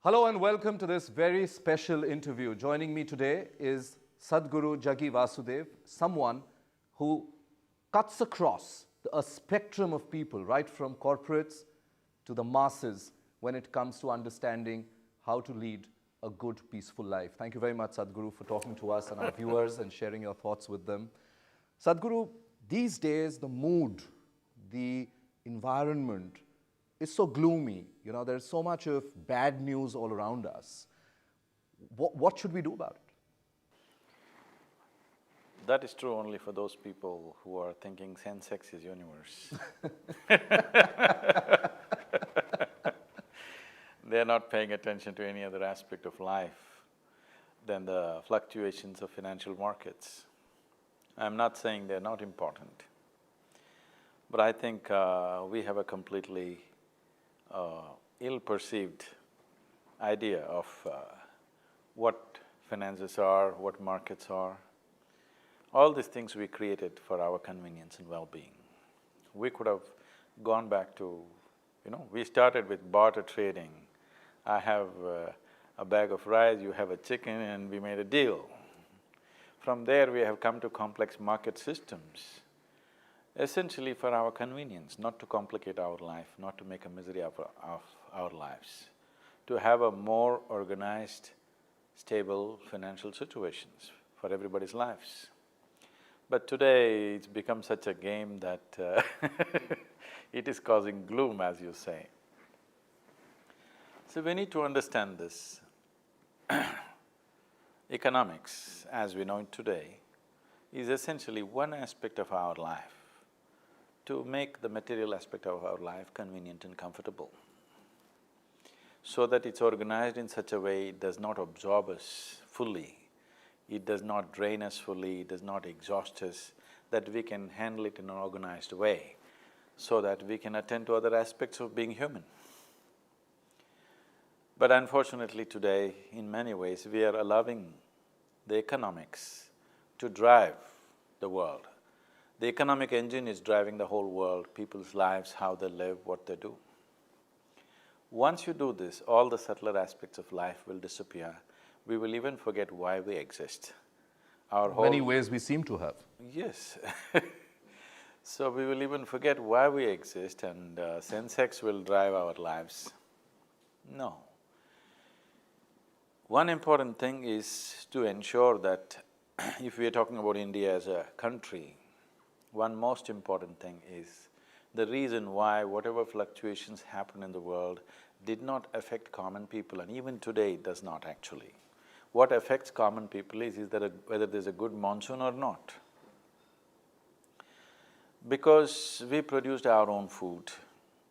Hello and welcome to this very special interview. Joining me today is Sadhguru Jaggi Vasudev, someone who cuts across a spectrum of people, right from corporates to the masses, when it comes to understanding how to lead a good, peaceful life. Thank you very much, Sadhguru, for talking to us and our viewers and sharing your thoughts with them. Sadhguru, these days the mood, the environment is so gloomy. You know, there's so much of bad news all around us. What should we do about it? That is true only for those people who are thinking sense-X is universe. They're not paying attention to any other aspect of life than the fluctuations of financial markets. I'm not saying they're not important, but I think we have a completely ill-perceived idea of what finances are, what markets are. All these things we created for our convenience and well-being. We could have gone back to, we started with barter trading. I have a bag of rice, you have a chicken, and we made a deal. From there we have come to complex market systems, essentially for our convenience, not to complicate our life, not to make a misery of our lives, to have a more organized, stable financial situations for everybody's lives. But today it's become such a game that it is causing gloom, as you say. So we need to understand this. Economics, as we know it today, is essentially one aspect of our life to make the material aspect of our life convenient and comfortable, so that it's organized in such a way it does not absorb us fully, it does not drain us fully, it does not exhaust us, that we can handle it in an organized way, so that we can attend to other aspects of being human. But unfortunately today, in many ways, we are allowing the economics to drive the world. The economic engine is driving the whole world, people's lives, how they live, what they do. Once you do this, all the subtler aspects of life will disappear. We will even forget why we exist. Our whole… Many ways we seem to have. Yes. So we will even forget why we exist and sense-X will drive our lives. No. One important thing is to ensure that if we are talking about India as a country, one most important thing is the reason why whatever fluctuations happen in the world did not affect common people, and even today it does not actually. What affects common people is there whether there's a good monsoon or not. Because we produced our own food,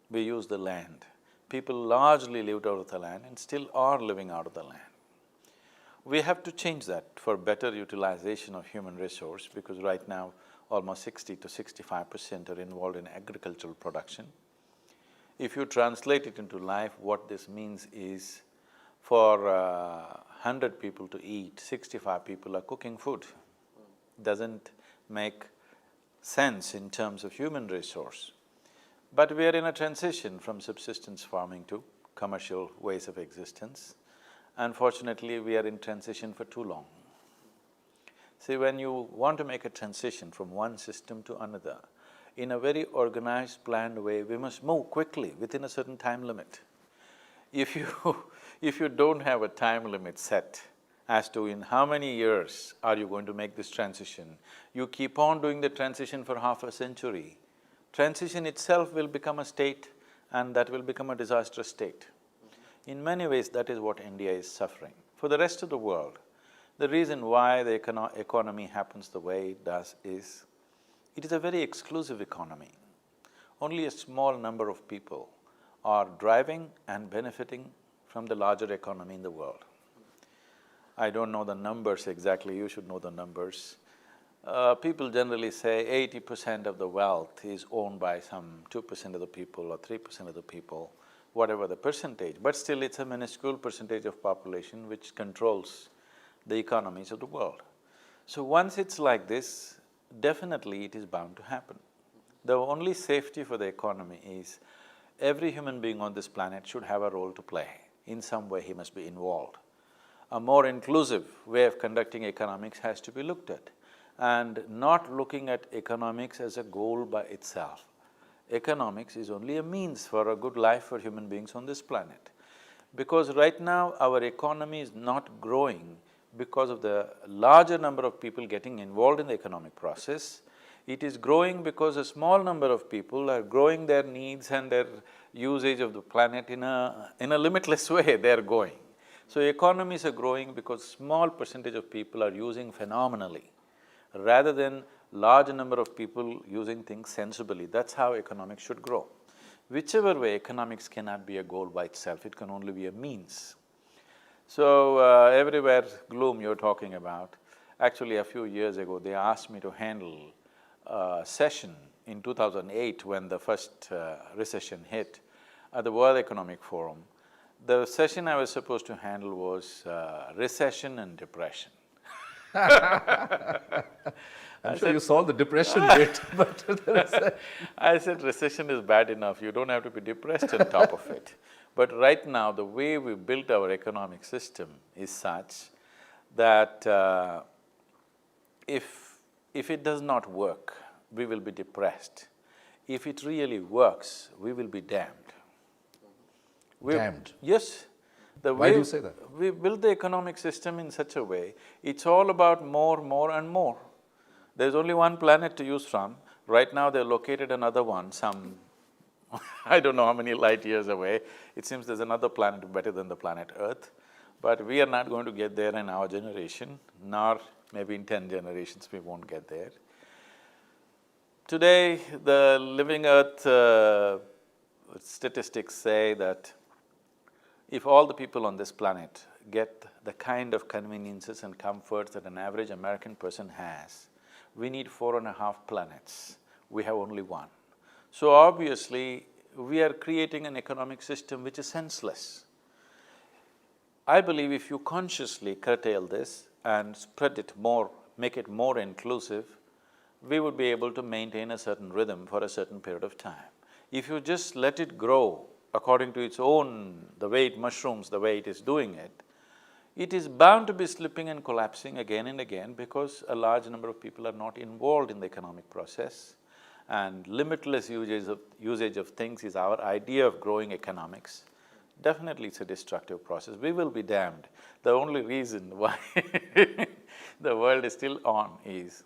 we used the land. People largely lived out of the land and still are living out of the land. We have to change that for better utilization of human resource, because right now almost 60 to 65% are involved in agricultural production. If you translate it into life, what this means is for 100 people to eat, 65 people are cooking food. Doesn't make sense in terms of human resource. But we are in a transition from subsistence farming to commercial ways of existence. Unfortunately, we are in transition for too long. See, when you want to make a transition from one system to another, in a very organized, planned way, we must move quickly within a certain time limit. If you don't have a time limit set as to in how many years are you going to make this transition, you keep on doing the transition for half a century, transition itself will become a state and that will become a disastrous state. In many ways, that is what India is suffering. For the rest of the world, the reason why the economy happens the way it does is, it is a very exclusive economy. Only a small number of people are driving and benefiting from the larger economy in the world. I don't know the numbers exactly, you should know the numbers. People generally say 80% of the wealth is owned by some 2% of the people or 3% of the people, whatever the percentage, but still it's a minuscule percentage of population which controls the economies of the world. So once it's like this, definitely it is bound to happen. The only safety for the economy is every human being on this planet should have a role to play in some way he must be involved. A more inclusive way of conducting economics has to be looked at, and not looking at economics as a goal by itself. Economics is only a means for a good life for human beings on this planet. Because right now our economy is not growing because of the larger number of people getting involved in the economic process. It is growing because a small number of people are growing their needs and their usage of the planet in a limitless way, they are going. So economies are growing because small percentage of people are using phenomenally, rather than large number of people using things sensibly. That's how economics should grow. Whichever way, economics cannot be a goal by itself, it can only be a means. So, everywhere gloom you're talking about, actually a few years ago they asked me to handle a session in 2008 when the first recession hit at the World Economic Forum. The session I was supposed to handle was recession and depression. I'm sure you solved the depression bit, but I said recession is bad enough, you don't have to be depressed on top of it. But right now, the way we built our economic system is such that if it does not work, we will be depressed. If it really works, we will be damned. Damned? Yes. Why do you say that? We built the economic system in such a way, it's all about more, more and more. There's only one planet to use from. Right now they've located another one, some I don't know how many light years away. It seems there's another planet better than the planet Earth, but we are not going to get there in our generation, nor maybe in 10 generations we won't get there. Today, the living Earth statistics say that if all the people on this planet get the kind of conveniences and comforts that an average American person has, we need 4.5 planets. We have only one. So obviously, we are creating an economic system which is senseless. I believe if you consciously curtail this and spread it more, make it more inclusive, we would be able to maintain a certain rhythm for a certain period of time. If you just let it grow according to its own, the way it mushrooms, the way it is doing it, it is bound to be slipping and collapsing again and again because a large number of people are not involved in the economic process. And limitless usage of things is our idea of growing economics. Definitely it's a destructive process, we will be damned. The only reason why the world is still on is,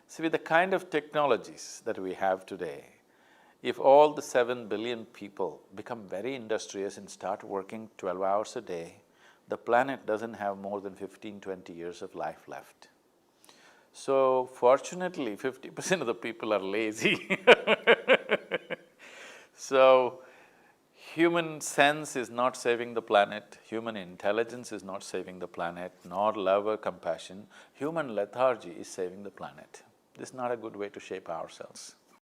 see, with the kind of technologies that we have today, if all the 7 billion people become very industrious and start working 12 hours a day, the planet doesn't have more than 15–20 years of life left. So fortunately, 50% of the people are lazy. So human sense is not saving the planet, human intelligence is not saving the planet, nor love or compassion. Human lethargy is saving the planet. This is not a good way to shape ourselves.